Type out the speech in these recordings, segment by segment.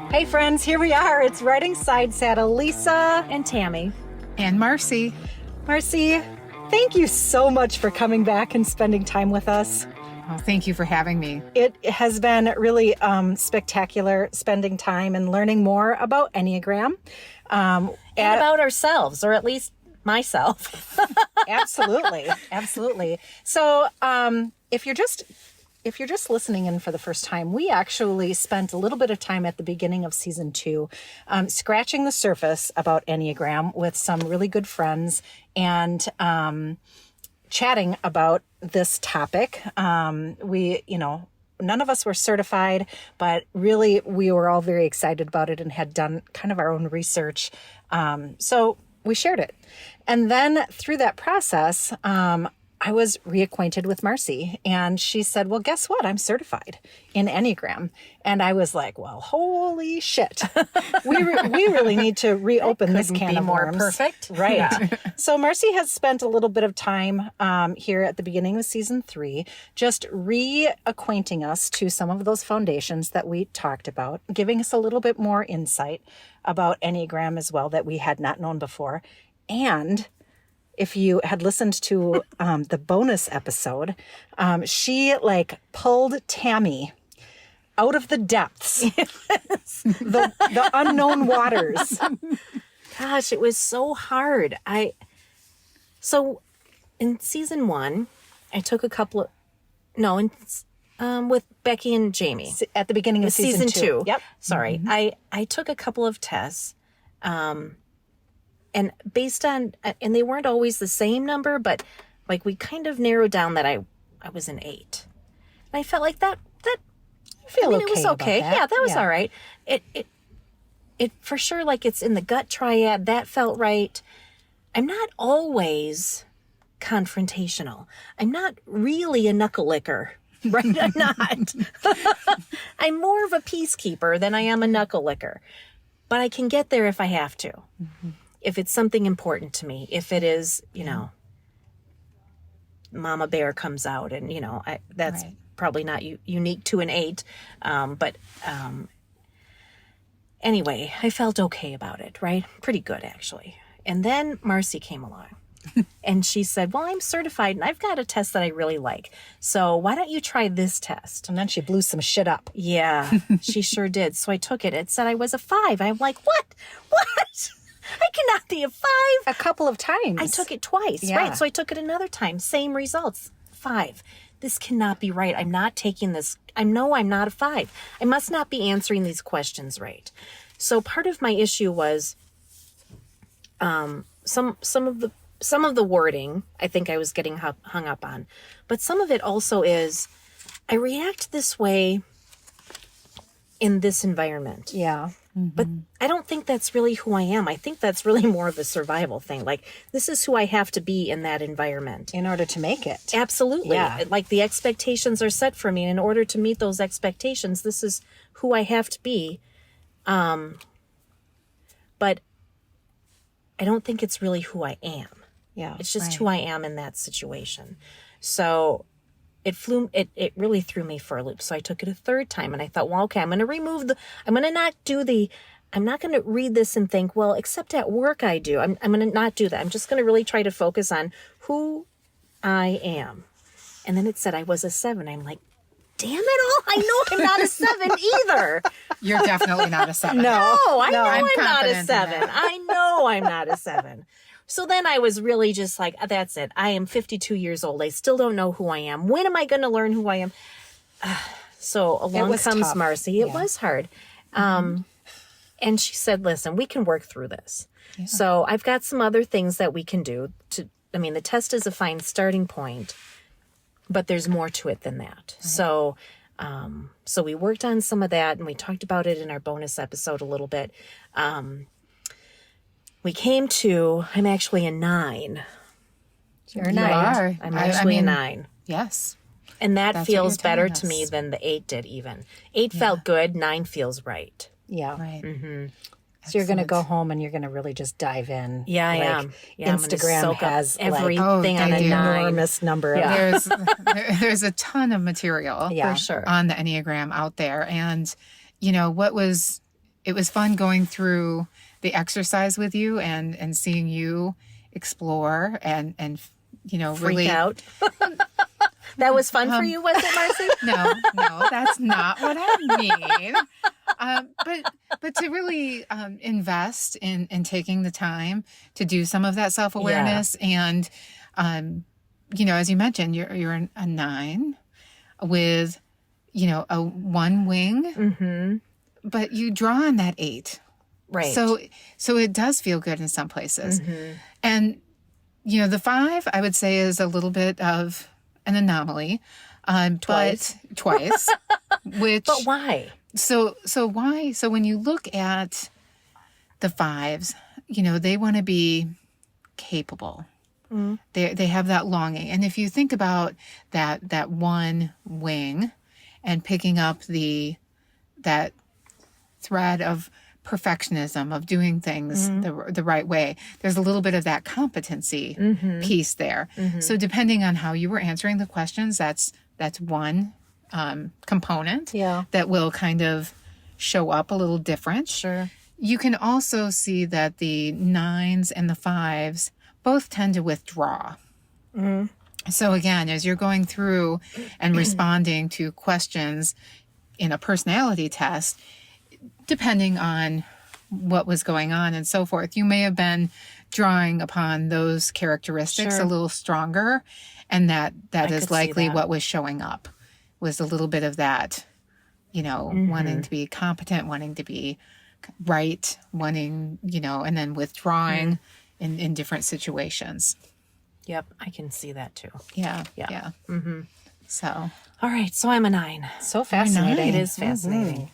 Hey friends, here we are. It's Writing Side Saddle, Lisa and Tammy. And Marcy. Marcy, thank you so much for coming back and spending time with us. Oh, thank you for having me. It has been really spectacular spending time and learning more about Enneagram. And about ourselves, or at least myself. Absolutely. Absolutely. So if you're just listening in for the first time, we actually spent a little bit of time at the beginning of season 2 scratching the surface about Enneagram with some really good friends and chatting about this topic. None of us were certified, but really we were all very excited about it and had done kind of our own research. So we shared it. And then through that process, I was reacquainted with Marcy, and she said, well, guess what? I'm certified in Enneagram. And I was like, well, holy shit. We really need to reopen this can of worms. More perfect. Right. Yeah. So Marcy has spent a little bit of time here at the beginning of season 3, just reacquainting us to some of those foundations that we talked about, giving us a little bit more insight about Enneagram as well that we had not known before. And if you had listened to the bonus episode, she pulled Tammy out of the depths, the unknown waters. Gosh, it was so hard. So in season 1, I took a couple of, with Becky and Jamie. At the beginning of season 2. Yep. Sorry. Mm-hmm. I took a couple of tests. And based on, and they weren't always the same number, but we kind of narrowed down that I was an 8. And I felt like that it was okay. Yeah, that was all right. It for sure, it's in the gut triad, that felt right. I'm not always confrontational. I'm not really a knuckle licker, right? I'm not. I'm more of a peacekeeper than I am a knuckle licker. But I can get there if I have to. Mm-hmm. If it's something important to me, if it is, Mama Bear comes out and, that's right. Probably not unique to an 8. Anyway, I felt okay about it, right? Pretty good, actually. And then Marcy came along and she said, well, I'm certified and I've got a test that I really like. So why don't you try this test? And then she blew some shit up. Yeah, she sure did. So I took it. It said I was a 5. I'm like, what? I cannot be a 5. A couple of times. I took it twice, yeah. Right? So I took it another time. Same results. 5. This cannot be right. I'm not taking this. I'm not a 5. I must not be answering these questions right. So part of my issue was some of the wording I think I was getting hung up on. But some of it also is I react this way in this environment. Yeah. Mm-hmm. But I don't think that's really who I am. I think that's really more of a survival thing. This is who I have to be in that environment. In order to make it. Absolutely. Yeah. The expectations are set for me. And in order to meet those expectations, this is who I have to be. But I don't think it's really who I am. Yeah. It's just who I am in that situation. So it really threw me for a loop. So I took it a third time and I thought, well, okay, I'm not going to read this and think, well, except at work I do. I'm going to not do that. I'm just going to really try to focus on who I am. And then it said I was a 7. I'm like, damn it all. I know I'm not a 7 either. You're definitely not a 7. No, I know I'm not a confident in 7. that. I know I'm not a 7. So then I was really just like, that's it. I am 52 years old. I still don't know who I am. When am I going to learn who I am? So along comes tough. Marcy. It was hard. And she said, listen, we can work through this. Yeah. So I've got some other things that we can do. The test is a fine starting point, but there's more to it than that. Right. So we worked on some of that and we talked about it in our bonus episode a little bit. We came to, I'm actually a 9. You're a 9. Are. I'm actually a 9. Yes. And that feels better to me than the 8 did even. 8 felt good. 9 feels right. Yeah. Right. Mm-hmm. So you're going to go home and you're going to really just dive in. Yeah, I am. Yeah, Instagram has everything on a 9. Enormous number. Yeah. There's a ton of material for sure on the Enneagram out there. And, what was it was fun going through the exercise with you and seeing you explore and Freak really out. That was fun for you, was it, Marcy? no, that's not what I mean. But to really invest in taking the time to do some of that self-awareness and as you mentioned, you're a 9 with a 1 wing, but you draw on that 8, Right. So it does feel good in some places, and the 5 I would say is a little bit of an anomaly, Twice. but twice, which But why? So why? So when you look at the 5s, they want to be capable. They have that longing. And if you think about that 1 wing and picking up that thread of perfectionism, of doing things the right way, there's a little bit of that competency piece there. So depending on how you were answering the questions, that's one component that will kind of show up a little different. Sure. You can also see that the 9s and the 5s both tend to withdraw. So again, as you're going through and responding to questions in a personality test, depending on what was going on and so forth, you may have been drawing upon those characteristics a little stronger, and that is likely what was showing up, was a little bit of that, wanting to be competent, wanting to be right, wanting, and then withdrawing in different situations. Yep, I can see that too. Yeah. So. All right, so I'm a 9. So fascinating. It is fascinating.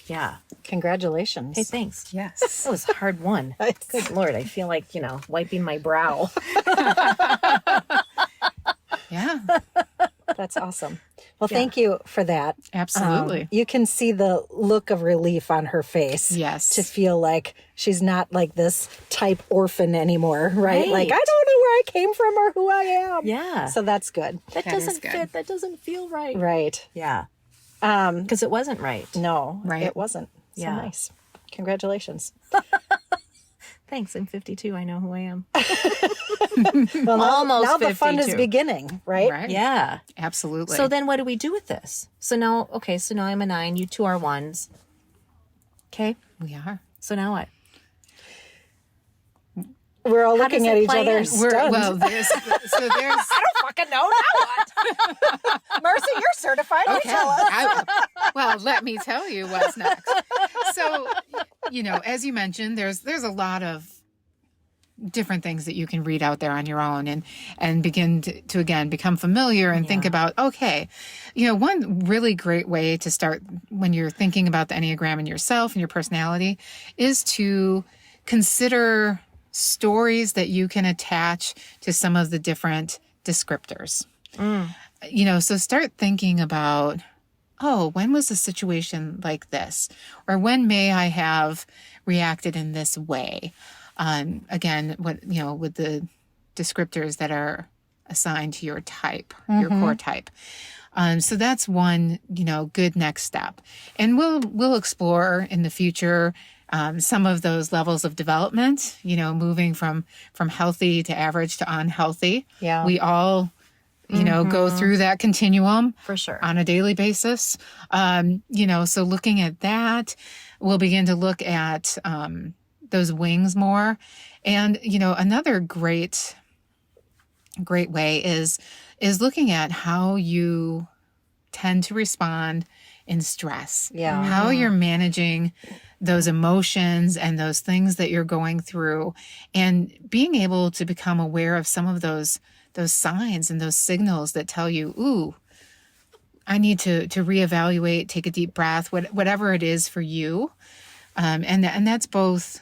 Yeah. Congratulations. Hey, thanks. Yes. That was a hard one. Good Lord, I feel like, wiping my brow. Yeah. That's awesome. Well, thank you for that. Absolutely. You can see the look of relief on her face. Yes. To feel like she's not like this type orphan anymore, right? Right. Like, I don't know where I came from or who I am. Yeah. So that's good. That That is doesn't good. fit. That doesn't feel right. Right. Yeah. Because it wasn't right. No, Right. it wasn't. So Yeah. nice. Congratulations. Thanks. I'm 52. I know who I am. Well, now the fun is 52. beginning, right? Right. Yeah. Absolutely. So then what do we do with this? So now I'm a 9. You 2 are 1s. Okay. we are. So now what? We're all How looking does at it each play other in? stunned. There's I don't fucking know. Now what? Mercy, you're certified. You tell us. well, let me tell you what's next. So, as you mentioned, there's a lot of different things that you can read out there on your own and begin to again become familiar and think about, okay, one really great way to start when you're thinking about the Enneagram and yourself and your personality is to consider stories that you can attach to some of the different descriptors. So start thinking about, when was a situation like this? Or when may I have reacted in this way? Again, with the descriptors that are assigned to your type, your core type. So that's one, good next step. And we'll explore in the future some of those levels of development, moving from healthy to average to unhealthy. Yeah. We all, go through that continuum For sure. on a daily basis. So looking at that, we'll begin to look at those wings more. And, another great way is looking at how you tend to respond in stress. Yeah. How you're managing those emotions and those things that you're going through, and being able to become aware of some of those signs and those signals that tell you, ooh, I need to reevaluate, take a deep breath, whatever it is for you. And that's both,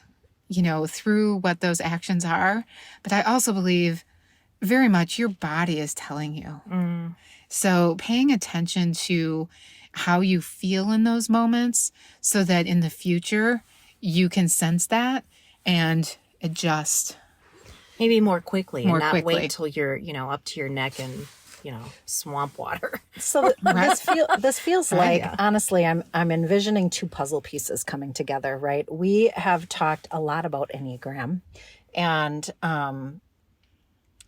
through what those actions are, but I also believe very much your body is telling you. So paying attention to how you feel in those moments so that in the future you can sense that and adjust. Maybe more quickly More and not quickly. wait till you're, up to your neck in swamp water. So this feels like, honestly, I'm envisioning two puzzle pieces coming together, right? We have talked a lot about Enneagram, and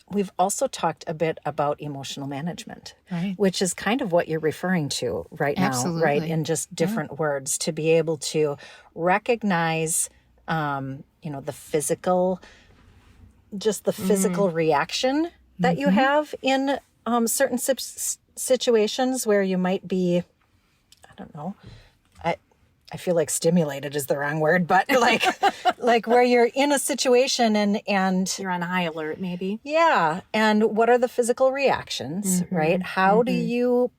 we've also talked a bit about emotional management, Right. which is kind of what you're referring to right now, Absolutely. right? In just different words, to be able to recognize, the physical reaction that you have in certain situations where you might be, I don't know, I feel like stimulated is the wrong word, but like where you're in a situation and You're on high alert, maybe. yeah, and what are the physical reactions, right? How do you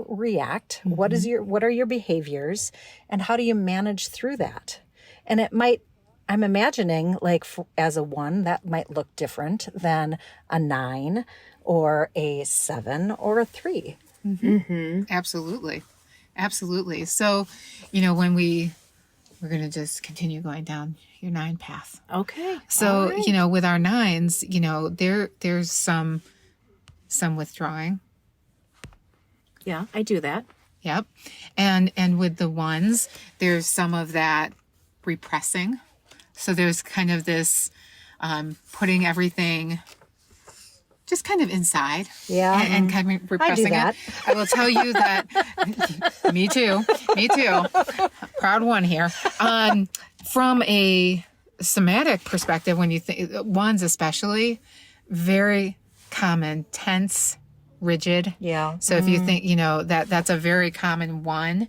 react? What are your behaviors, and how do you manage through that? And I'm imagining as a 1 that might look different than a 9 or a 7 or a 3. Absolutely. Absolutely. So, when we're going to just continue going down your 9 path. Okay. So, All right. with our 9s, there's some withdrawing. Yeah, I do that. Yep. And with the 1s, there's some of that repressing. So there's kind of this putting everything just kind of inside. Yeah. And kind of repressing that. it. I will tell you that me too. Proud one here. From a somatic perspective, when you think 1s especially, very common, tense, rigid. Yeah. So if you think, that's a very common 1.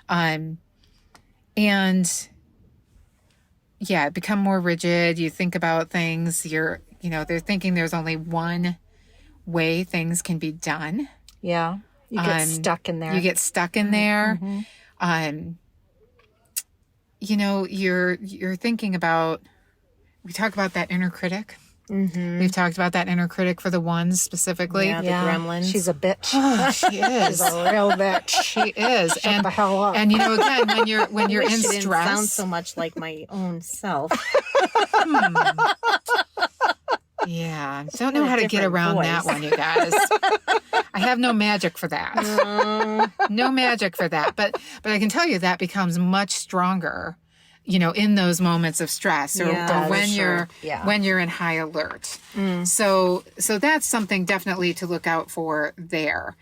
And yeah, become more rigid. You think about things, they're thinking there's only one way things can be done. Yeah. You get stuck in there. You get stuck in there. You're thinking about, we talk about that inner critic. We've talked about that inner critic for the 1s specifically. Yeah, the gremlins. She's a bitch. Oh, she is. She's a real bitch. She is. Shut the hell up. And again, when you're in Wish it didn't stress, sound so much like my own self. yeah, don't know how to get different around voice. that one, you guys. I have no magic for that. No magic for that. But I can tell you that becomes much stronger, in those moments of stress or when you're in high alert. So that's something definitely to look out for there.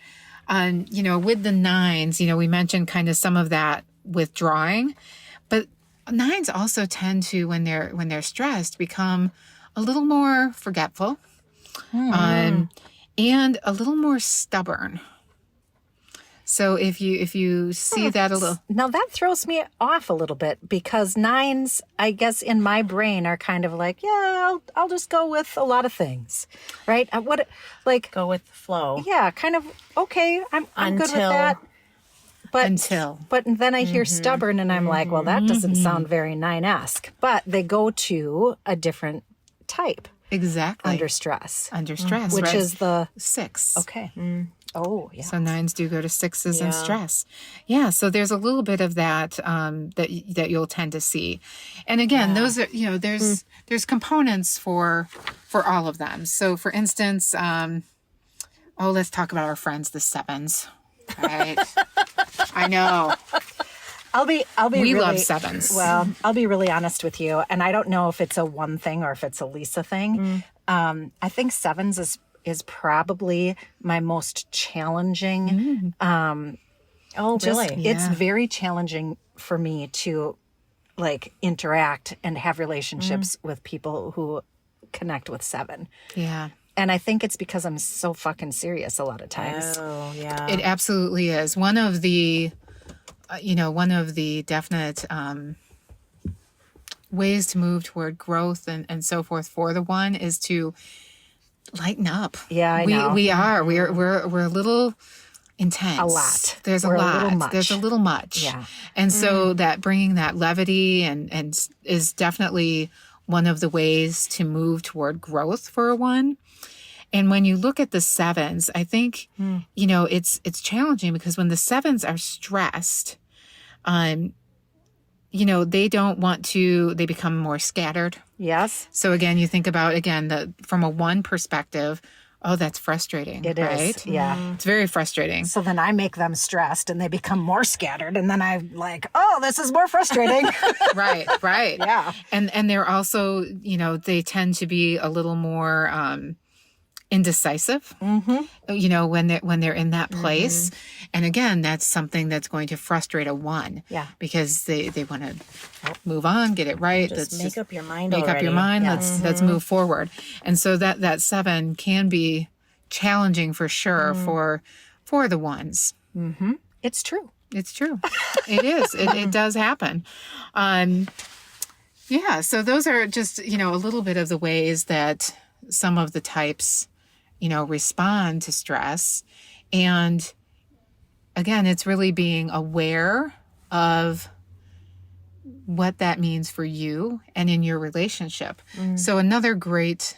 With the 9s, we mentioned kind of some of that withdrawing, but 9s also tend to, when they're stressed, become a little more forgetful, and a little more stubborn. So if you see that a little, now that throws me off a little bit, because 9s, I guess in my brain, are kind of like, yeah, I'll just go with a lot of things, right? Go with the flow. Yeah, kind of okay. I'm good with that. But then I hear stubborn, and I'm like, well, that doesn't sound very 9-esque. But they go to a different type exactly under stress, which which is the 6. okay. Oh, yeah. So 9s do go to 6s in stress. Yeah. So there's a little bit of that, that you'll tend to see. And again, those are, there's components for all of them. So for instance, let's talk about our friends, the 7s, right? I know. We We really, love 7s. Well, I'll be really honest with you, and I don't know if it's a 1 thing or if it's a Lisa thing. I think 7s is probably my most challenging. Oh, really? It's very challenging for me to interact and have relationships with people who connect with 7. Yeah. And I think it's because I'm so fucking serious a lot of times. Oh, yeah. It absolutely is. One of the definite ways to move toward growth and so forth for the 1 is to lighten up. Yeah, I know. We are. We're a little intense. A lot. There's We're a a lot. little much. There's a little much. Yeah. And so that bringing that levity and is definitely one of the ways to move toward growth for a 1. And when you look at the 7s, I think, it's challenging because when the 7s are stressed, they don't want to, they become more scattered. Yes. So again, you think about, from a 1 perspective, Oh, that's frustrating. It is. Right? Yeah. It's very frustrating. So then I make them stressed and they become more scattered. And then I'm like, oh, this is more frustrating. Right. Yeah. And they're also, they tend to be a little more indecisive, when they're in that place. And again, that's something that's going to frustrate a 1. Yeah. Because they want to move on, get it right. Just make up your mind Make up your already. mind. Yeah. Let's move forward. And so that 7 can be challenging for sure for the 1s. It's true. It's true. It is. It does happen. Yeah. So those are just, a little bit of the ways that some of the types, respond to stress. And again, it's really being aware of what that means for you and in your relationship. So another great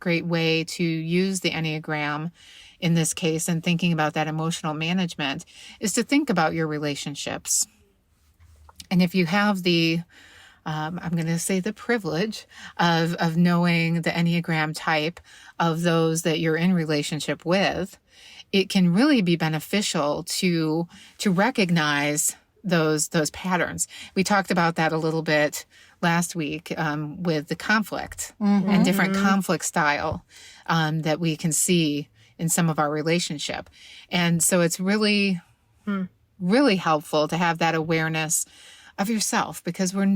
way to use the Enneagram in this case and thinking about that emotional management is to think about your relationships. And if you have the I'm going to say the privilege of knowing the Enneagram type of those that you're in relationship with, it can really be beneficial to recognize those patterns. We talked about that a little bit last week with the conflict and different conflict style that we can see in some of our relationship. And so it's really, really helpful to have that awareness of yourself, because we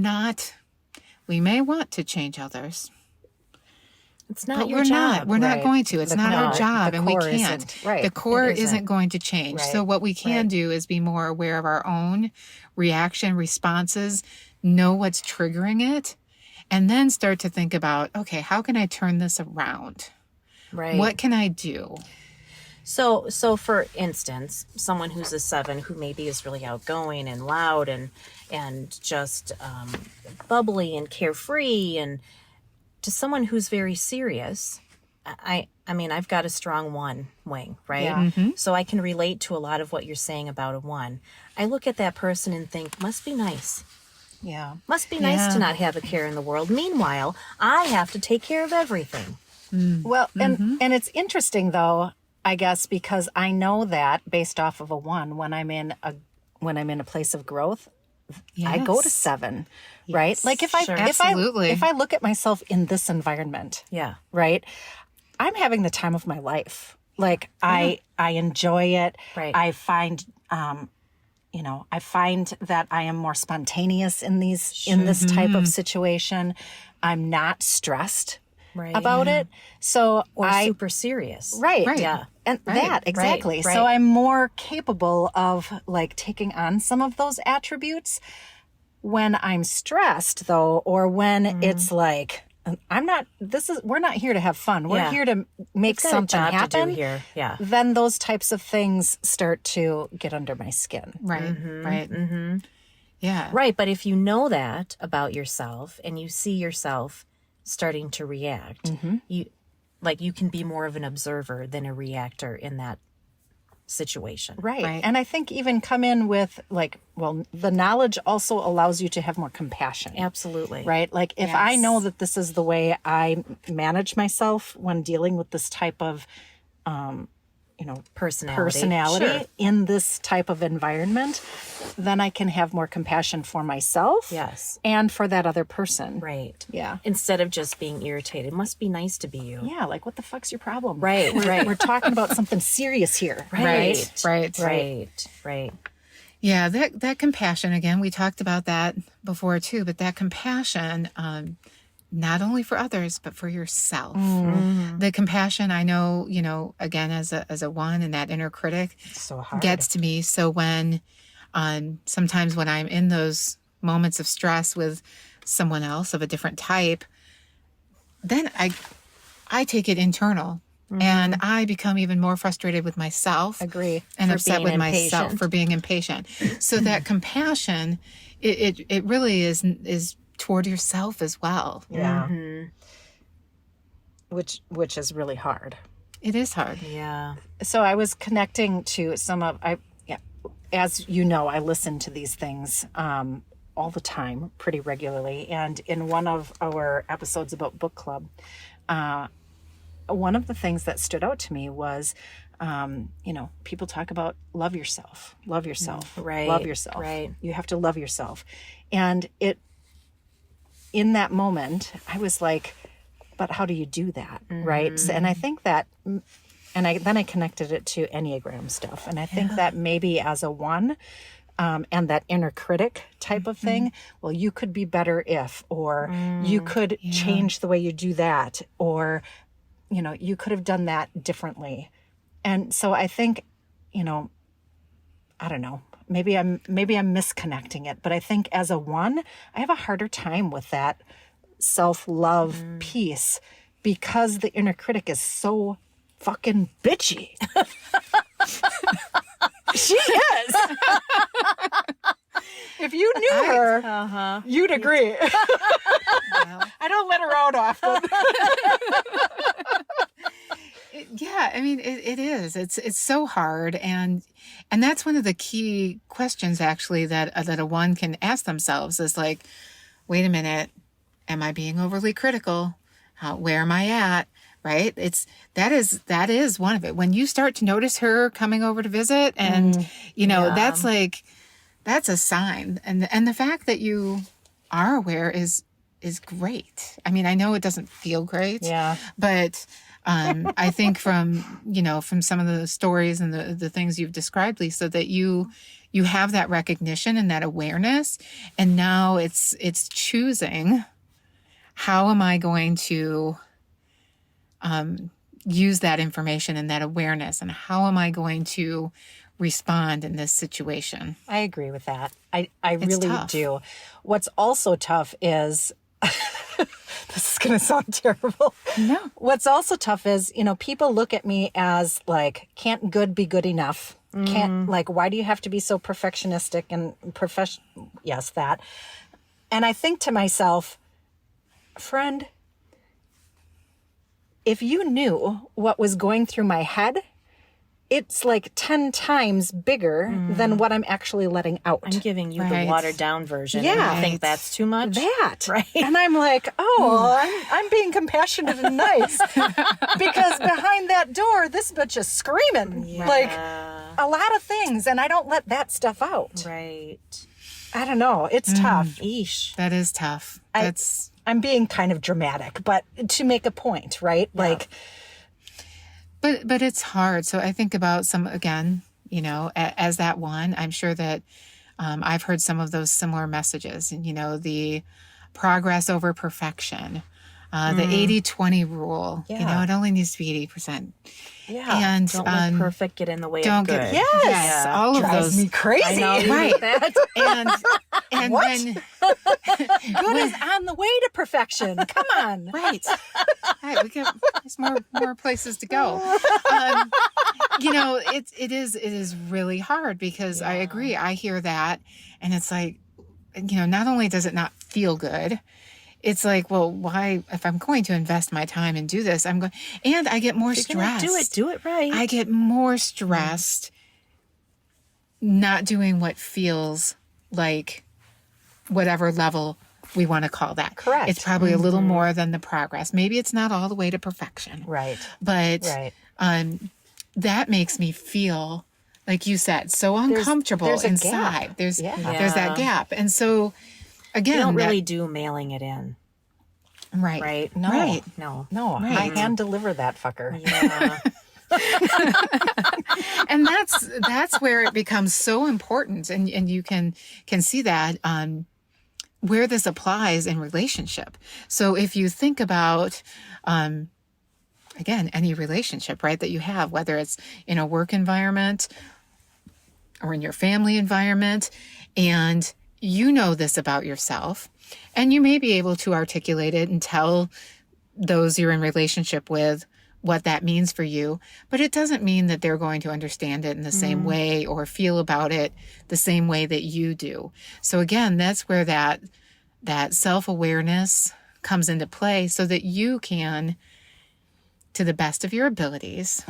may want to change others. It's not But your we're job. We're not going to. It's not our job, the and we core can't. isn't. Right. The core It isn't going to change. Right. So what we can do is be more aware of our own reaction responses, know what's triggering it, and then start to think about, okay, how can I turn this around? Right. What can I do? So for instance, someone who's a 7 who maybe is really outgoing and loud and just bubbly and carefree, and to someone who's very serious, I mean, I've got a strong 1 wing, right? Yeah. So I can relate to a lot of what you're saying about a 1. I look at that person and think, must be nice. Yeah. Must be nice Yeah. to not have a care in the world. Meanwhile, I have to take care of everything. Well, and it's interesting though, I guess, because I know that based off of a 1, when I'm in a place of growth, I go to Yes. 7, right? Like if I sure. Absolutely. if I look at myself in this environment, Yeah. right? I'm having the time of my life. Like I enjoy it. Right. I find I find that I am more spontaneous in this type of situation. I'm not stressed Right. about it. So Or super serious. right. Right. Yeah. And that exactly. right. So I'm more capable of like taking on some of those attributes when I'm stressed though, or when it's like we're not here to have fun. We're Yeah. here to make Got a something job happen. to do here. Yeah. Then those types of things start to get under my skin. Right. Right. Yeah. Right. But if you know that about yourself and you see yourself starting to react, you can be more of an observer than a reactor in that situation. Right. Right. And I think even come in with the knowledge also allows you to have more compassion. Absolutely. Right? Like if I Yes. know that this is the way I manage myself when dealing with this type of personality Sure. in this type of environment, then I can have more compassion for myself Yes. and for that other person. Right. Yeah. Instead of just being irritated. It must be nice to be you. Yeah, like what the fuck's your problem? Right. Right. We're talking about something serious here. Right. Right. Right. Right. Yeah, that compassion, again, we talked about that before too, but that compassion, not only for others, but for yourself. The compassion, I know, again, as a 1 and that inner critic So hard. gets to me. So when, sometimes when I'm in those moments of stress with someone else of a different type, then I take it internal. And I become even more frustrated with myself. Agree. And For upset being with myself impatient. for being impatient. So that compassion, it really is toward yourself as well. Yeah. Which is really hard. It is hard. Yeah. So I was connecting to as you know, I listen to these things all the time, pretty regularly. And in one of our episodes about book club, one of the things that stood out to me was, people talk about love yourself, love yourself, Right. love yourself. Right. You have to love yourself. And in that moment, I was like, but how do you do that? Right. So, and I think that, then I connected it to Enneagram stuff. And I think that maybe as a 1, and that inner critic type of thing, well, you could be better if, or you could change the way you do that, or, you could have done that differently. And so I think, I don't know, maybe I'm misconnecting it, but I think as a 1, I have a harder time with that self-love piece because the inner critic is so fucking bitchy. She is. If you knew her, you'd agree. I don't let her out often. Yeah, I mean, it is. It's so hard, and that's one of the key questions actually that a 1 can ask themselves is like, wait a minute, am I being overly critical? Where am I at? Right? That is one of it. When you start to notice her coming over to visit, and that's a sign, and the fact that you are aware is great. I mean, I know it doesn't feel great, but I think from some of the stories and the things you've described, Lisa, that you have that recognition and that awareness, and now it's choosing, how am I going to use that information and that awareness, and how am I going to respond in this situation? I agree with that. I really tough. do. What's also tough is, this is going to sound terrible. No. What's also tough is, people look at me as like, can't good be good enough? Can't, like, why do you have to be so perfectionistic and Yes, that. And I think to myself, friend, if you knew what was going through my head, it's like 10 times bigger than what I'm actually letting out. I'm giving you Right. the watered down version. Yeah. And you think that's too much? That. Right. And I'm like, I'm being compassionate and nice because behind that door, this bitch is screaming like a lot of things, and I don't let that stuff out. Right. I don't know. It's tough. Eesh. That is tough. I'm being kind of dramatic, but to make a point, right? Like, But it's hard. So I think about some, again, as that 1, I'm sure that I've heard some of those similar messages, and, the progress over perfection, the 80-20 rule, it only needs to be 80%. yeah. And Don't let perfect get in the way don't of good. get, Yes. yes, all of Drives those. me crazy. I know you Right. hate that. And What? when, Good is on the way to perfection. Come on. right. There's more places to go. It is really hard because I agree. I hear that, and it's like, not only does it not feel good, it's like, well, why, if I'm going to invest my time and do this, and I get more If you're gonna stressed. do it right. I get more stressed not doing what feels like whatever level we want to call that. Correct. It's probably a little more than the progress. Maybe it's not all the way to perfection. Right. But Right. that makes me feel, like you said, so uncomfortable there's a inside. gap. There's Yeah. that gap. And so again, you don't really do mailing it in. right. Right. No. Right. No. No, I hand deliver that fucker. Yeah. And that's where it becomes so important, and you can see that where this applies in relationship. So if you think about again, any relationship, right, that you have, whether it's in a work environment or in your family environment, and you know this about yourself, and you may be able to articulate it and tell those you're in relationship with what that means for you, but it doesn't mean that they're going to understand it in the same way or feel about it the same way that you do. So again, that's where that self-awareness comes into play, so that you can, to the best of your abilities,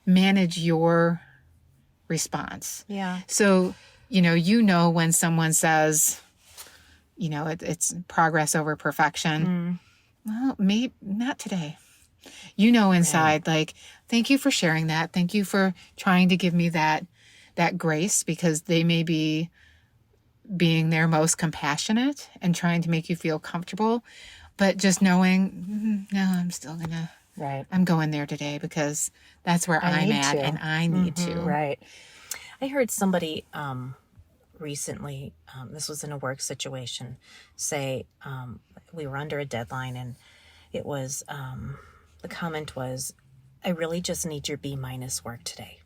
manage your response. Yeah. So, when someone says, it's progress over perfection, well, maybe not today. You know, inside, like, thank you for sharing that. Thank you for trying to give me that grace, because they may be being their most compassionate and trying to make you feel comfortable. But just knowing, no, I'm still gonna, Right. I'm going there today because that's where I'm need at to. and I need to. Right. I heard somebody recently, this was in a work situation, say we were under a deadline, and it was, the comment was, I really just need your B- work today.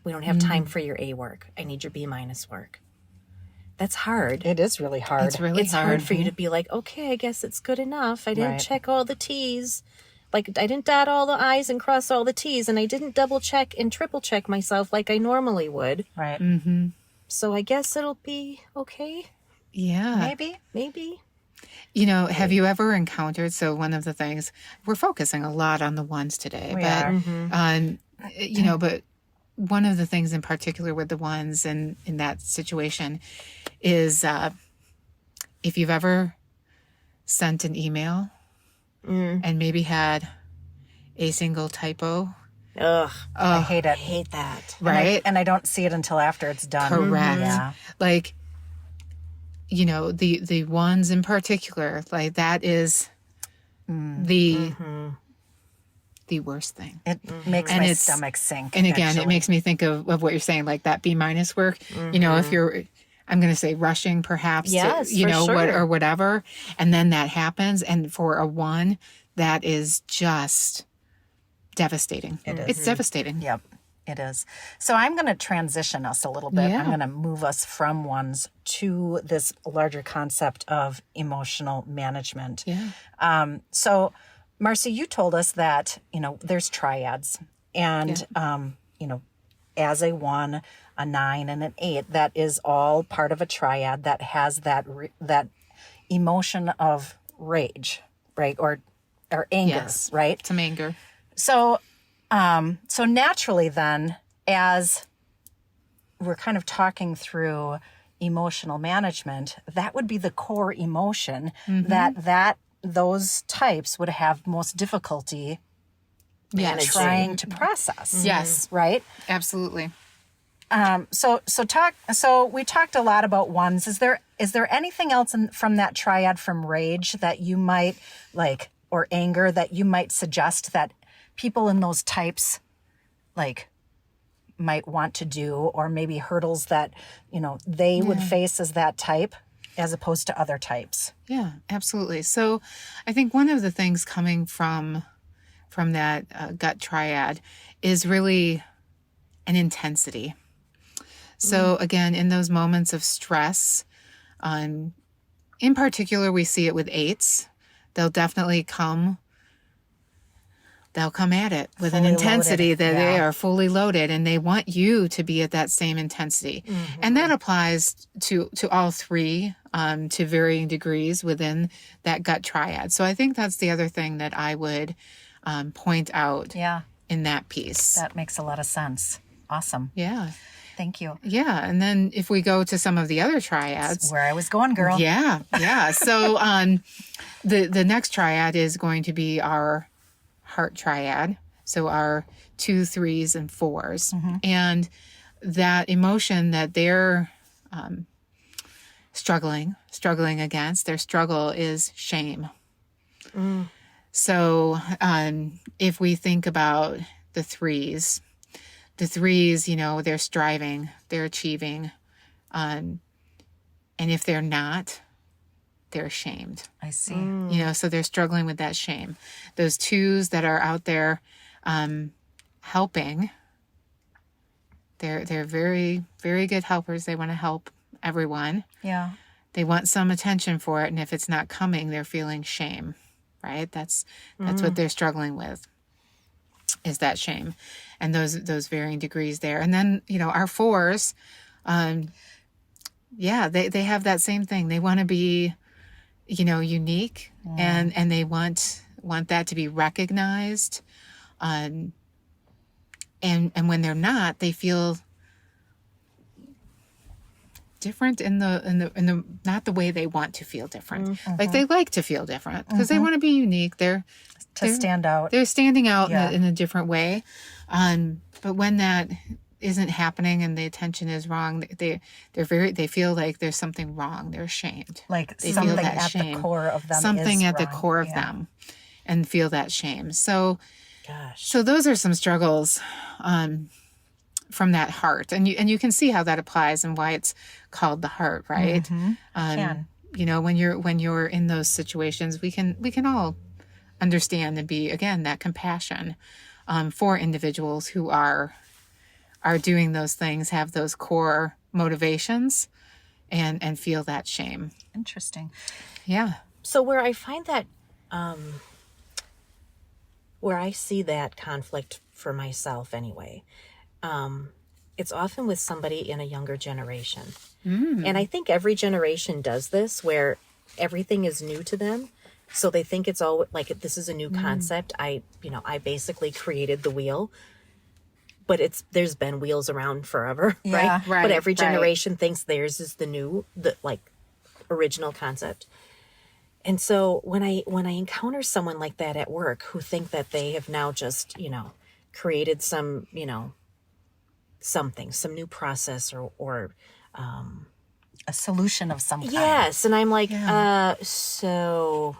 We don't have time for your A work. I need your B- work. That's hard. It is really hard. It's really It's hard for you to be like, okay, I guess it's good enough. I didn't Right. check all the T's. Like, I didn't dot all the I's and cross all the T's, and I didn't double check and triple check myself like I normally would. Right. So I guess it'll be okay. Yeah. Maybe. You know, have you ever encountered, so one of the things, we're focusing a lot on the ones today, We but, are. you know, but one of the things in particular with the ones in that situation is if you've ever sent an email and maybe had a single typo. Ugh. I hate I it. hate that. Right? And I don't see it until after it's done. Correct. Yeah. Like, you know, the ones in particular, like that is the worst thing. It makes And my it's- stomach sink. And again, actually. it makes me think of what you're saying, like that B- work. You know, if you're, I'm going to say rushing perhaps, Yes, to, you for know, what sure. or whatever, and then that happens, and for a one, that is just devastating. It is. It's devastating. Yep, it is. So I'm going to transition us a little bit. Yeah. I'm going to move us from ones to this larger concept of emotional management. Yeah. So, Marcy, you told us that, you know, there's triads. And, you know, as a 1, a 9, and an 8, that is all part of a triad that has that that emotion of rage, right? Or anger, Yes. right? Some anger. So, so naturally then, as we're kind of talking through emotional management, that would be the core emotion that those types would have most difficulty Yes. trying to process. Yes. Right? Absolutely. So we talked a lot about ones. Is there anything else from that triad, from rage, that you might like, or anger, that you might suggest that people in those types like might want to do, or maybe hurdles that, you know, they would face as that type as opposed to other types? Yeah, absolutely. So I think one of the things coming from that gut triad is really an intensity. So again, in those moments of stress, in particular, we see it with 8s. They'll definitely come at it with an Fully intensity loaded. that they Yeah. are fully loaded, and they want you to be at that same intensity. And that applies to all 3 to varying degrees within that gut triad. So I think that's the other thing that I would point out Yeah, in that piece. that makes a lot of sense. Awesome. Yeah. Thank you. Yeah. And then if we go to some of the other triads. Where I was going, girl. Yeah. Yeah. So the next triad is going to be our heart triad. So our 2, 3s, and 4s. And that emotion that they're struggling against, their struggle is shame. So if we think about the 3s, you know, they're striving, they're achieving. And if they're not, they're ashamed. I see. You know, so they're struggling with that shame. Those 2s that are out there helping, they're very, very good helpers. They want to help everyone. Yeah. They want some attention for it, and if it's not coming, they're feeling shame, right? That's what they're struggling with, is that shame, and those varying degrees there. And then, you know, our 4s, they have that same thing. They want to be, you know, unique, and they want that to be recognized. And when they're not, they feel different in the not the way they want to feel different. Like they like to feel different because they want to be unique. They're stand out. They're standing out in a different way. But when that isn't happening and the attention is wrong, they feel like there's something wrong. They're ashamed. Like they something feel that at shame. the core of them. Something is at the wrong. core of them, and feel that shame. So, Gosh. so those are some struggles from that heart, and you can see how that applies and why it's called the heart, right? Can. You know, when you're in those situations, we can all understand and be, again, that compassion for individuals who are doing those things, have those core motivations, and feel that shame. Interesting. Yeah. So where I find that, where I see that conflict for myself anyway, it's often with somebody in a younger generation. And I think every generation does this, where everything is new to them. So they think it's all like, this is a new concept. I basically created the wheel, but there's been wheels around forever, Yeah, right, But every right. generation thinks theirs is the original concept. And so when I encounter someone like that at work who think that they have now just, created some, something, some new process or A solution of some kind. yes. And I'm like, so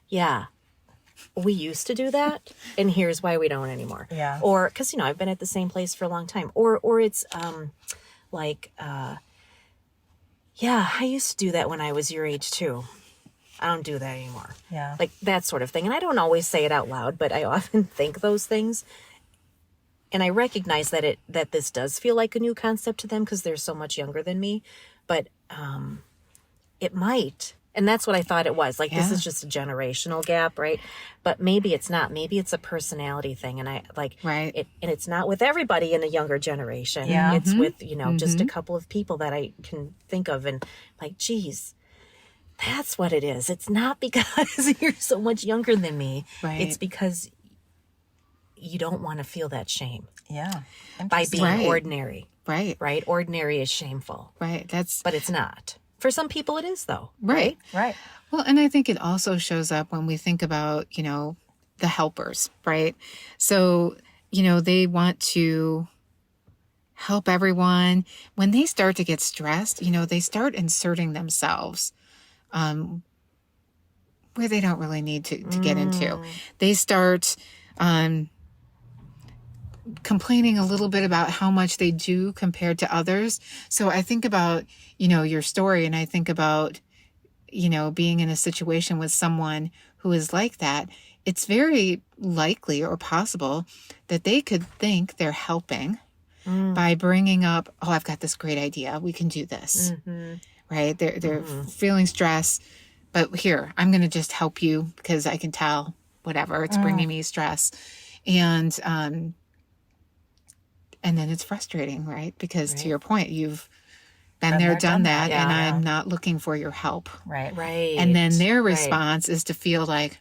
yeah, we used to do that, and here's why we don't anymore. Yeah. Or, cause I've been at the same place for a long time, or it's, yeah, I used to do that when I was your age too. I don't do that anymore. Yeah. Like that sort of thing. And I don't always say it out loud, but I often think those things. And I recognize that this does feel like a new concept to them because they're so much younger than me. But it might. And that's what I thought it was. Like, this is just a generational gap, right? But maybe it's not. Maybe it's a personality thing. And Right. And it's not with everybody in a younger generation. Yeah. It's with, just a couple of people that I can think of. And like, geez, that's what it is. It's not because you're so much younger than me. Right. It's because you don't want to feel that shame Yeah. by being Right. ordinary, Right. right? Ordinary is shameful, Right. but it's not. For some people it is, though. Right. Right. Well, and I think it also shows up when we think about, the helpers, right? So, they want to help everyone. When they start to get stressed, they start inserting themselves where they don't really need to get into. They start complaining a little bit about how much they do compared to others. So I think about, your story, and I think about, being in a situation with someone who is like that. It's very likely or possible that they could think they're helping by bringing up, oh, I've got this great idea. We can do this, right? They're feeling stress, but here, I'm going to just help you because I can tell whatever, it's bringing me stress. And then it's frustrating, right? Because to your point, you've been there, done that, and I'm not looking for your help. Right. Right. And then their response is to feel like,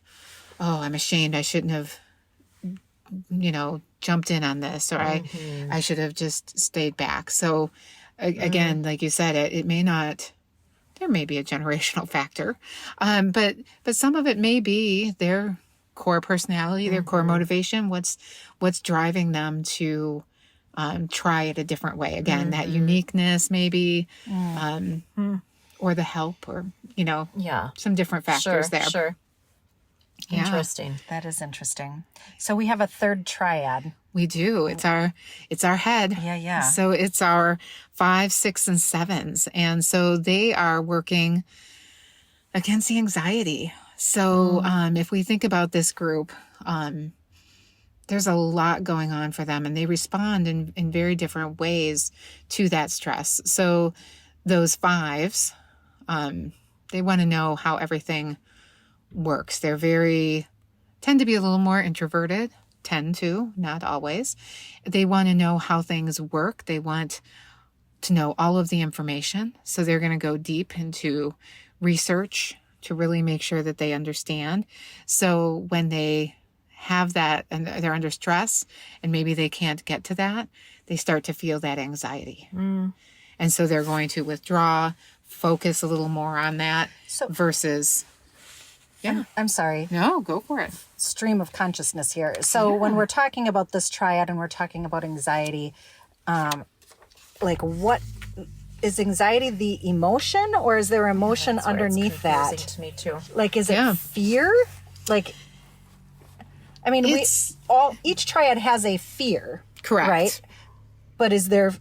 oh, I'm ashamed. I shouldn't have, jumped in on this, or I should have just stayed back. So again, like you said, it may not, there may be a generational factor. But some of it may be their core personality, their core motivation, what's driving them to try it a different way. Again, that uniqueness maybe, or the help, or, some different factors there. Sure. Yeah. Interesting. That is interesting. So we have a third triad. We do. It's our head. Yeah. So it's our 5, 6, and 7s. And so they are working against the anxiety. So if we think about this group, there's a lot going on for them, and they respond in very different ways to that stress. So those 5s, they want to know how everything works. They're tend to be a little more introverted, not always. They want to know how things work. They want to know all of the information. So they're going to go deep into research to really make sure that they understand. So when they have that and they're under stress and maybe they can't get to that, they start to feel that anxiety. And so they're going to withdraw, focus a little more on that versus, I'm sorry. No, go for it. Stream of consciousness here. So when we're talking about this triad and we're talking about anxiety, like what is anxiety, the emotion, or is there emotion underneath that? To me too. Like, is it fear? Like, I mean, each triad has a fear. Correct. Right? But is there,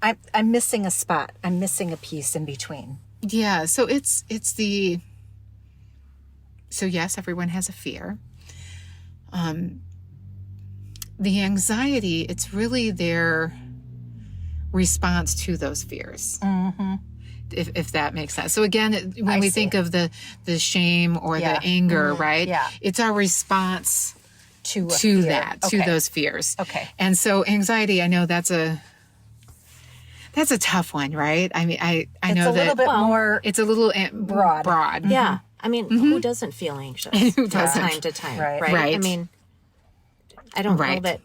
I'm missing a spot. I'm missing a piece in between. Yeah. So so yes, everyone has a fear. The anxiety, it's really their response to those fears. Mm-hmm. If that makes sense. So again, when we think of the shame or the anger, right? Yeah. It's our response to that, to those fears. Okay. And so anxiety, I know that's a tough one, right? I mean, I know that it's a little bit more. It's a little broad. Mm-hmm. Yeah. I mean, who doesn't feel anxious from time to time? Right. I mean, I don't know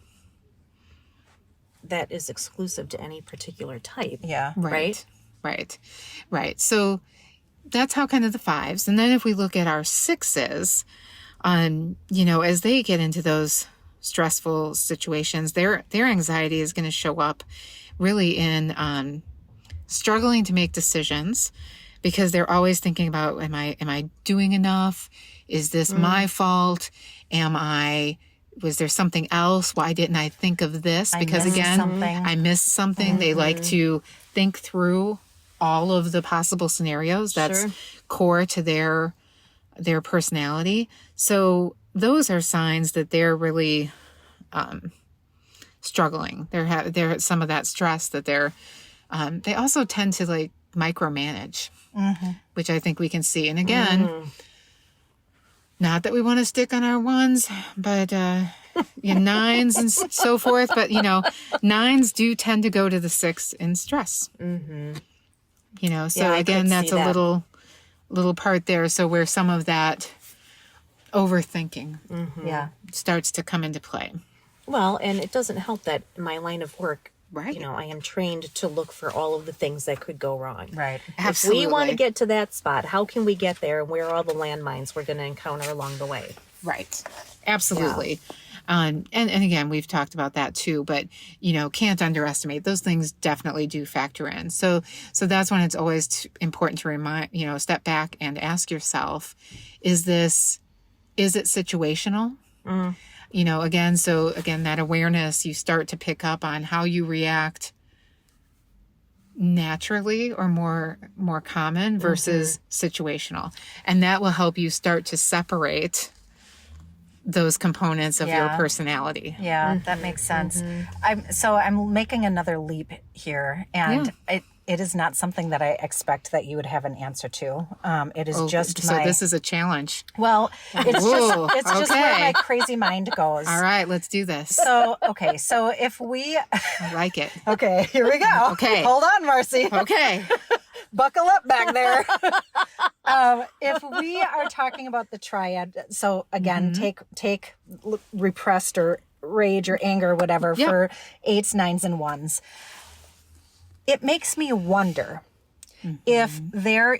that is exclusive to any particular type. Yeah. Right. So that's how kind of the 5s. And then if we look at our 6s, as they get into those stressful situations, their anxiety is going to show up really in struggling to make decisions, because they're always thinking about, am I doing enough? Is this my fault? Was there something else? Why didn't I think of this? Because again, I missed something. Mm-hmm. They like to think through all of the possible scenarios. That's core to their personality. So those are signs that they're really struggling. They're some of that stress that they also tend to like micromanage, which I think we can see. And again, not that we want to stick on our 1s, but 9s and so forth. But 9s do tend to go to the 6 in stress. Mm-hmm. So again, that's a little part there. So where some of that overthinking starts to come into play. Well, and it doesn't help that in my line of work, right, I am trained to look for all of the things that could go wrong. Right. Absolutely. If we want to get to that spot, how can we get there, and where are all the landmines we're going to encounter along the way? Right. Absolutely. Yeah. And again, we've talked about that too, but, can't underestimate. Those things definitely do factor in. So that's when it's always important to remind, step back and ask yourself, is it situational? Again, that awareness, you start to pick up on how you react naturally or more common versus situational. And that will help you start to separate those components of your personality. Yeah, that makes sense. I'm making another leap here, and it is not something that I expect that you would have an answer to. It is so this is a challenge. Well, it's just where my crazy mind goes. All right, let's do this. So if we... I like it. Okay, here we go. Okay. Hold on, Marcy. Okay. Buckle up back there. If we are talking about the triad, so again, take repressed or rage or anger or whatever for 8s, 9s, and 1s. It makes me wonder if there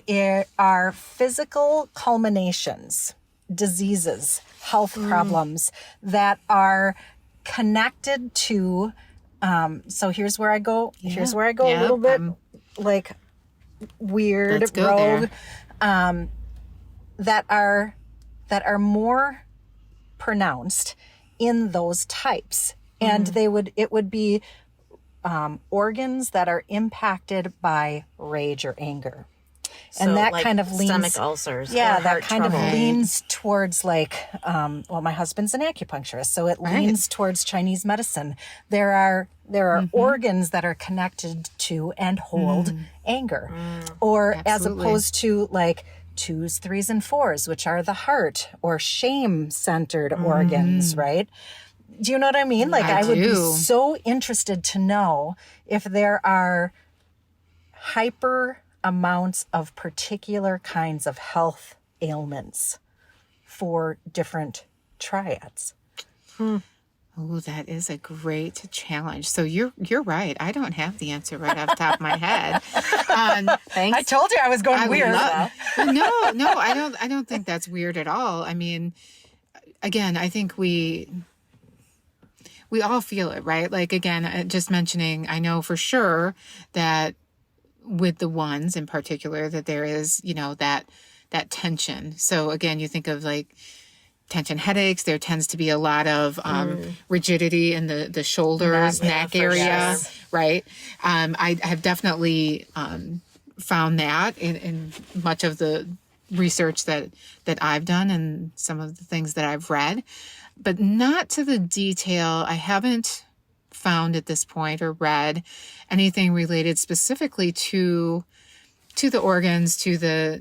are physical culminations, diseases, health problems that are connected to. So here's where I go. Here's where I go a little bit like weird, rogue. That are more pronounced in those types, and it would be organs that are impacted by rage or anger. So, and that like kind of leans, stomach ulcers. Yeah, or that kind trouble. of leans towards my husband's an acupuncturist, so it leans towards Chinese medicine. There are organs that are connected to and hold anger, or as opposed to like 2s, 3s, and 4s, which are the heart or shame-centered organs, right? Do you know what I mean? Like, I would be so interested to know if there are hyper amounts of particular kinds of health ailments for different triads. Oh, that is a great challenge. So you're right. I don't have the answer right off the top of my head. Thanks. I told you I was going weird. No, I don't think that's weird at all. I mean, again, I think we all feel it, right? Like, again, just mentioning, I know for sure that with the ones in particular, that there is, that tension. So again, you think of like tension headaches, there tends to be a lot of rigidity in the shoulders, neck area, right? I have definitely found that in much of the research that I've done and some of the things that I've read, but not to the detail. I haven't found at this point or read anything related specifically to the organs, to the,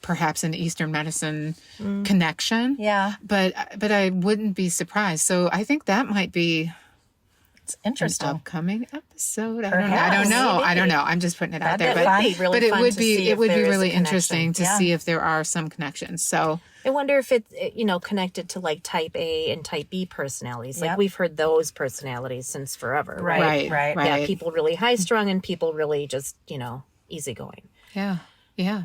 perhaps an Eastern medicine connection. Yeah. But I wouldn't be surprised. So I think that might be It's interesting. an upcoming episode. Perhaps. I don't know. I'm just putting it out there. That'd be really but it fun would to be see it if would be there is a really connection. interesting to Yeah. see if there are some connections. So I wonder if it's, connected to like type A and type B personalities. Like Yep. we've heard those personalities since forever, Right. right? Yeah, people really high strung and people really just, easygoing. Yeah. Yeah.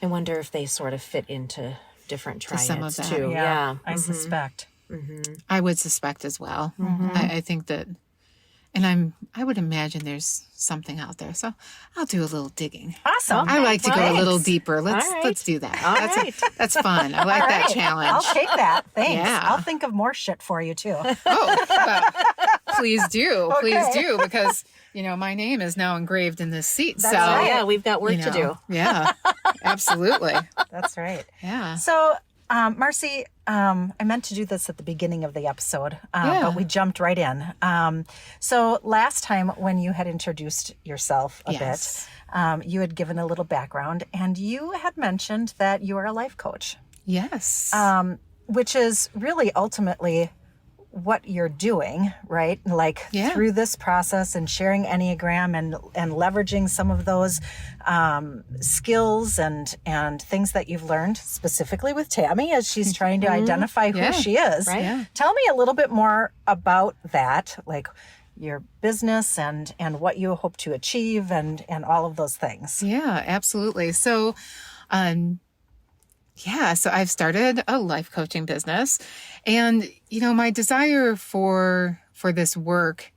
I wonder if they sort of fit into different triads some of that. too. Yeah. I suspect. I would suspect as well. I think that, and I would imagine there's something out there. So I'll do a little digging. Awesome. I like to go a little Thanks. deeper. All right. Let's do that. All that's right. that's fun. I like All that right. challenge. I'll take that. Thanks. Yeah. I'll think of more shit for you too. Oh, well, please do. Please Okay. do, because my name is now engraved in this seat. That's so right. Yeah, we've got work to do. Yeah, absolutely. That's right. Yeah. So, Marcy, I meant to do this at the beginning of the episode, but we jumped right in. So last time when you had introduced yourself a Yes. bit, you had given a little background and you had mentioned that you are a life coach, Yes. which is really ultimately what you're doing, right? Like Yeah. through this process and sharing Enneagram and leveraging some of those skills and things that you've learned specifically with Tammy as she's trying to identify who Yeah. she is. Right. Yeah. Tell me a little bit more about that, like your business and what you hope to achieve and all of those things. Yeah, absolutely. So, so I've started a life coaching business, and my desire for this work,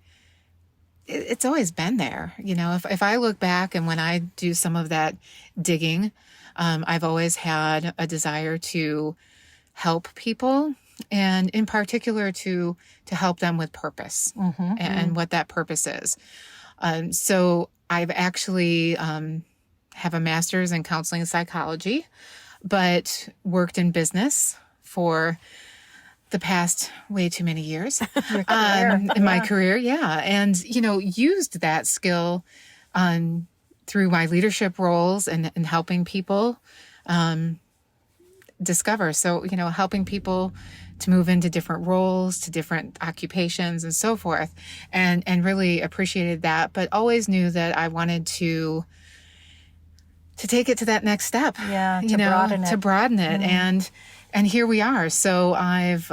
it's always been there. If I look back and when I do some of that digging, I've always had a desire to help people, and in particular to help them with purpose and what that purpose is. So I've actually have a master's in counseling and psychology, but worked in business for the past way too many years in my career. Yeah. And, used that skill through my leadership roles and helping people discover. So, helping people to move into different roles, to different occupations and so forth, and really appreciated that, but always knew that I wanted to take it to that next step. Yeah, to broaden it. And here we are. So I've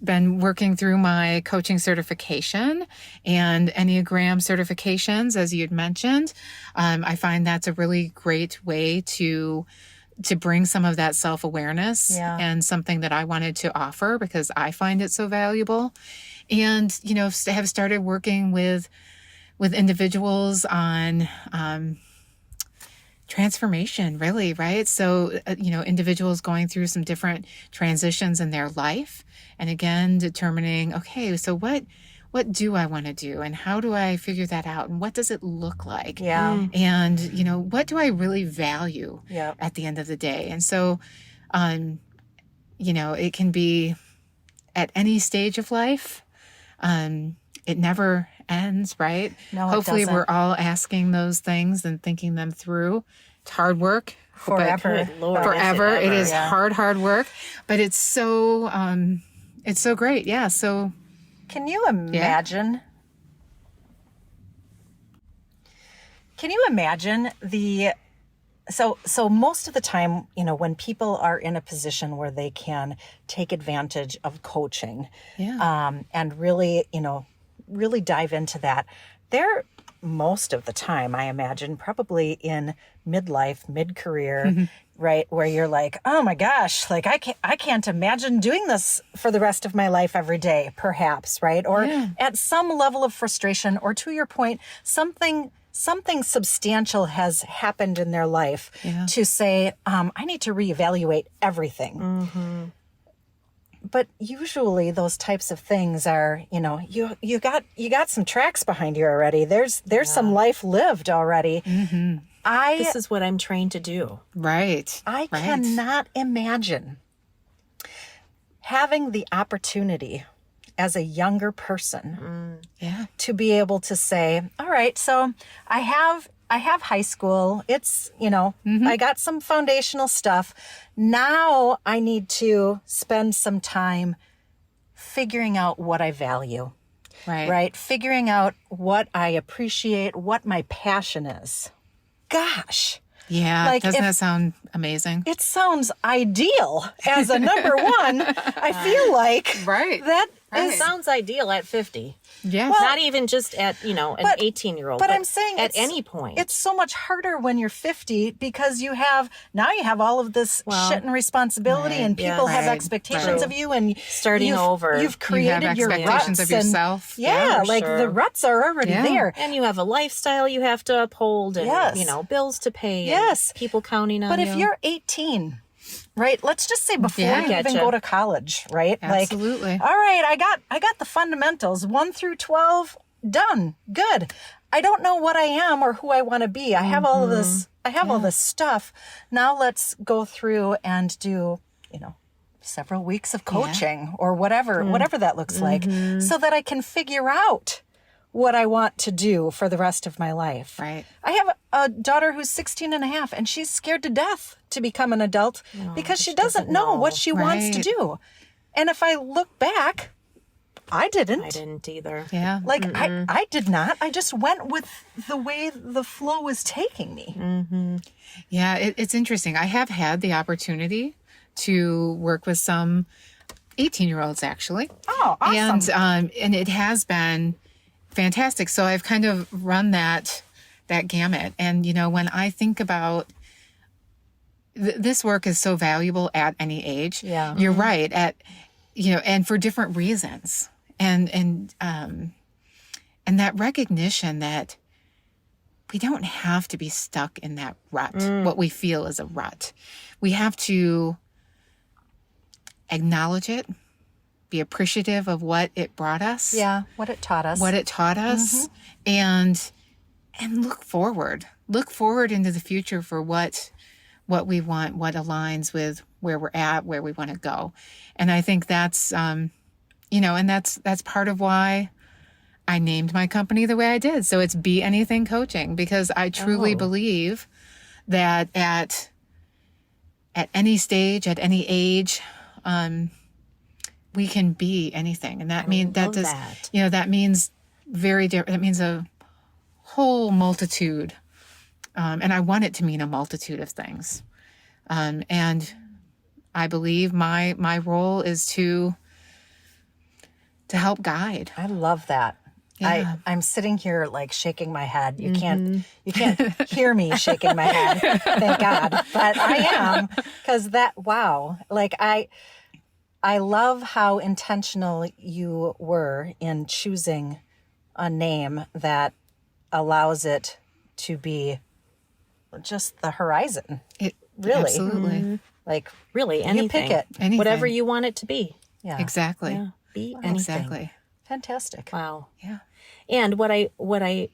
been working through my coaching certification and Enneagram certifications, as you'd mentioned. I find that's a really great way to bring some of that self-awareness and something that I wanted to offer because I find it so valuable. And, have started working with individuals on transformation, really, right? So, individuals going through some different transitions in their life, and again, determining, okay, so what do I want to do, and how do I figure that out, and what does it look like? Yeah. And, what do I really value Yeah. at the end of the day? And so, it can be at any stage of life. It never ends, right? No, it Hopefully doesn't. we're all asking those things and thinking them through. It's hard work. Forever. Good Lord, Forever. is It is Yeah. hard work, but it's so great. Yeah. So Can you imagine? Can you imagine the So most of the time, when people are in a position where they can take advantage of coaching, and really, really dive into that, they're most of the time, I imagine, probably in midlife, mid-career, right? Where you're like, oh my gosh, like I can't imagine doing this for the rest of my life every day, perhaps, right? Or at some level of frustration, or to your point, something substantial has happened in their life to say, I need to reevaluate everything. But usually those types of things are, you got some tracks behind you already. There's some life lived already. This is what I'm trained to do. Right. I cannot imagine having the opportunity as a younger person to be able to say, all right, so I have high school. It's, I got some foundational stuff. Now I need to spend some time figuring out what I value. Right. Figuring out what I appreciate, what my passion is. Gosh. Yeah. Doesn't that sound amazing? It sounds ideal as a number one. I feel like that It sounds ideal at 50. Yeah. Well, not even just at, an 18-year-old. But I'm saying at any point. It's so much harder when you're 50 because you have all of this shit and responsibility and people have expectations of you and starting over. You've created your expectations ruts of yourself. The ruts are already there. And you have a lifestyle you have to uphold and, bills to pay. Yes. And people counting on you. But if you're 18, right? Let's just say before you even go to college, right? Absolutely. Like, all right, I got the fundamentals 1 through 12 done. Good. I don't know what I am or who I want to be. I have all of this. I have all this stuff. Now let's go through and do, several weeks of coaching or whatever that looks like, so that I can figure out what I want to do for the rest of my life. Right. I have a daughter who's 16 and a half, and she's scared to death to become an adult because she doesn't know what she wants to do. And if I look back, I didn't. I didn't either. Yeah. Like, I did not. I just went with the way the flow was taking me. Yeah, it's interesting. I have had the opportunity to work with some 18-year-olds, actually. Oh, awesome. And it has been fantastic. So I've kind of run that gamut. And, when I think about this work is so valuable at any age. Yeah. You're right. And for different reasons. And that recognition that we don't have to be stuck in that rut, what we feel is a rut. We have to acknowledge it, be appreciative of what it brought us. Yeah, what it taught us. And look forward. Look forward into the future for what we want, what aligns with where we're at, where we want to go. And I think that's, and that's part of why I named my company the way I did. So it's Be Anything Coaching, because I truly believe that at any stage, at any age, we can be anything. And that means that means very different. That means a whole multitude. And I want it to mean a multitude of things. And I believe my role is to help guide. I love that. Yeah. I'm sitting here like shaking my head. You can't hear me shaking my head, thank God. But I am, because like I love how intentional you were in choosing a name that allows it to be just the horizon. Really. Absolutely. Like really anything. You pick it. Anything. Whatever you want it to be. Yeah. Exactly. Yeah. Be anything. Exactly. Fantastic. Wow. Yeah. And what I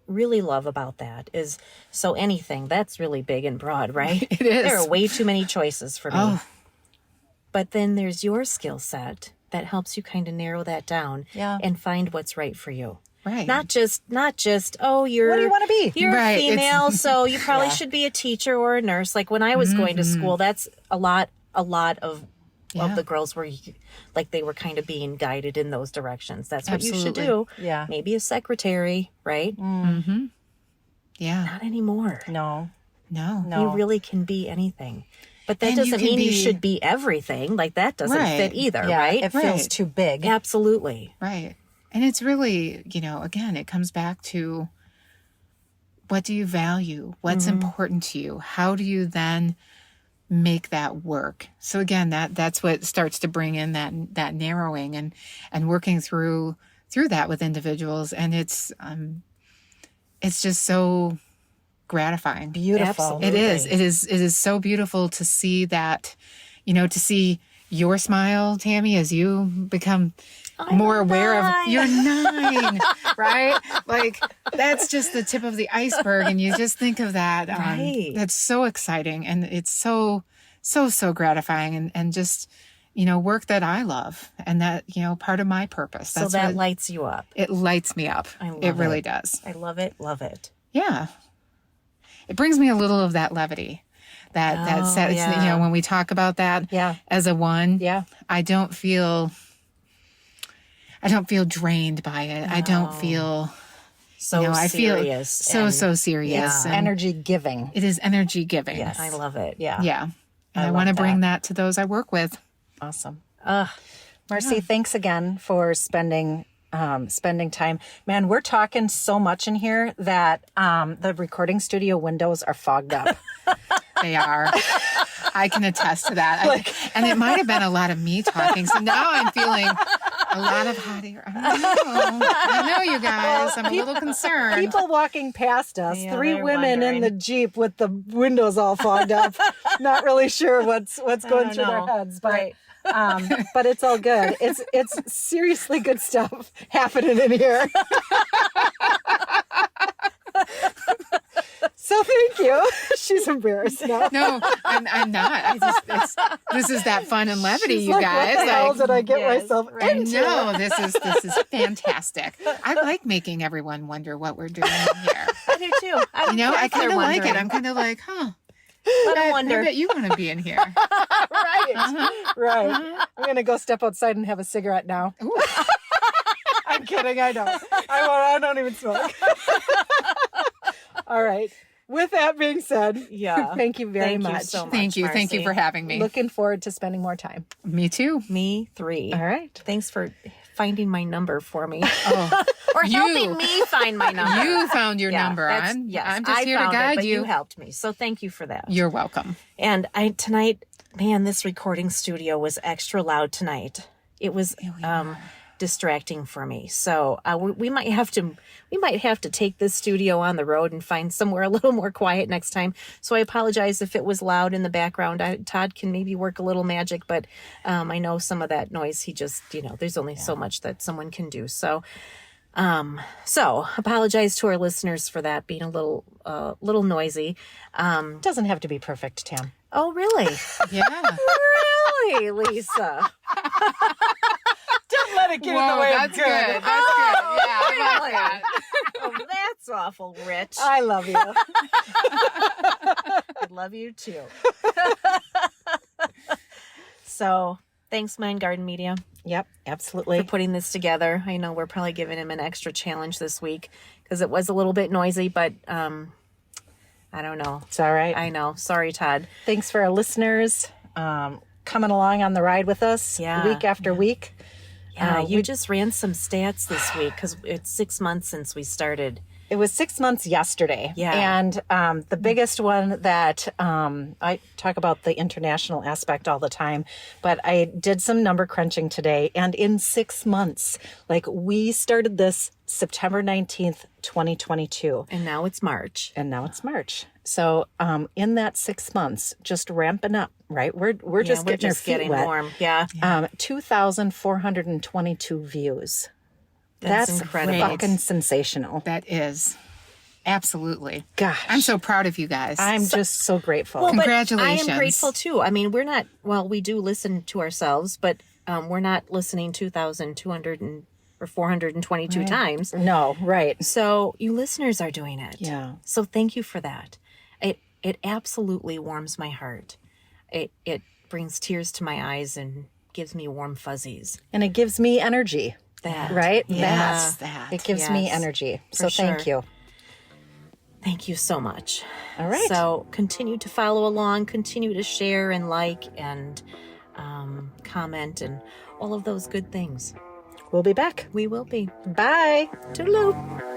really love about that is, so anything, that's really big and broad, right? It is. There are way too many choices for me. Oh. But then there's your skill set that helps you kind of narrow that down and find what's right for you. Right. Not just, you're... What do you want to be? You're Right, a female, so you probably should be a teacher or a nurse. Like when I was going to school, that's a lot of the girls were like, they were kind of being guided in those directions. That's what you should do. Yeah. Maybe a secretary, right? Yeah. Not anymore. No. No. You really can be anything. But that And you doesn't can mean you be- should be everything. Like, that doesn't Right. fit either, Yeah, right? it feels Right. too big. Absolutely. Right. And it's really, again, it comes back to, what do you value? What's important to you? How do you then make that work? So again, that's what starts to bring in that narrowing and working through that with individuals. And it's just so gratifying. Beautiful. It is so beautiful to see that, to see your smile, Tammy, as you become more aware of you're 9, right? Like, that's just the tip of the iceberg. And you just think of that. Right. That's so exciting. And it's so gratifying and just, work that I love and that, part of my purpose. So That's that what, lights you up. it lights me up. I love it really it. does. I love it. Love it. Yeah. It brings me a little of that levity. That set, yeah. when we talk about that Yeah. as a 1, Yeah. I don't feel drained by it. I don't feel, So I feel serious. so serious. Yeah. And Energy giving. it is energy giving. Yes. I love it. Yeah. Yeah. And I love want to that. bring that to those I work with. Awesome. Ugh. Marcy, thanks again for spending time. Man, we're talking so much in here that the recording studio windows are fogged up. They are. I can attest to that. And it might have been a lot of me talking. So now I'm feeling a lot of hot air. I know, you guys. I'm a little concerned. People walking past us, Yeah, 3 they're women in wondering. the Jeep with the windows all fogged up. Not really sure what's going through their know. heads, but Right. but it's all good. It's seriously good stuff happening in here. So thank you. She's embarrassed now. No, I'm not. This is that fun and levity, She's you like, guys. What the hell did I get yes, myself right. into? No, this is fantastic. I like making everyone wonder what we're doing in here. I do too. I kind of like it. wondering. I'm kind of like, huh. Let 'em I wonder. bet you want to be in here. Right. Right. I'm going to go step outside and have a cigarette now. Ooh. I'm kidding. I don't. I don't even smoke. All right. With that being said, Yeah. thank you very Thank you much. so much. Thank you. Thank you Marcy. for having me. Looking forward to spending more time. Me too. Me 3. All right. Thanks for finding my number for me. Oh, Or You- helping me find my number. you found your Yeah, number. that's- I'm yes, just I here to found it, guide but you. you helped me. So thank you for that. You're welcome. And tonight, man, this recording studio was extra loud tonight. It was distracting for me. So we might have to take this studio on the road and find somewhere a little more quiet next time. So I apologize if it was loud in the background. Todd can maybe work a little magic, but I know some of that noise. He just, there's only so much that someone can do. So apologize to our listeners for that being a little noisy. Doesn't have to be perfect, Tam. Oh, really? Yeah. Really, Lisa? Don't let it get Whoa, that's good. That's good. Yeah, I like that. Oh, that's awful, Rich. I love you. I love you too. So, thanks, Mind Garden Media, Yep, for absolutely. putting this together. I know we're probably giving him an extra challenge this week because it was a little bit noisy, but I don't know. It's all right. I know. Sorry, Todd. Thanks for our listeners coming along on the ride with us Yeah. week after week. Yeah, you just ran some stats this week because it's 6 months since we started. It was 6 months yesterday. Yeah. And the biggest one that I talk about the international aspect all the time, but I did some number crunching today. And in 6 months, we started this September 19th, 2022. And now it's March. And now it's March. So in that 6 months, just ramping up, right? We're just getting our feet getting wet. warm. Yeah. 2,422 views. That's That's incredible. fucking sensational. That is. Absolutely. Gosh. I'm so proud of you guys. I'm just so grateful. Well, but Congratulations. I am grateful too. I mean, we do listen to ourselves, but we're not listening 2,200 or 422 times. No, right. So you listeners are doing it. Yeah. So thank you for that. It absolutely warms my heart. It brings tears to my eyes and gives me warm fuzzies. And it gives me energy, That right? Yeah. That. It gives me Yes, energy. So for thank sure. you. Thank you so much. All right. So continue to follow along, continue to share and like and comment and all of those good things. We'll be back. We will be. Bye. Toodaloo.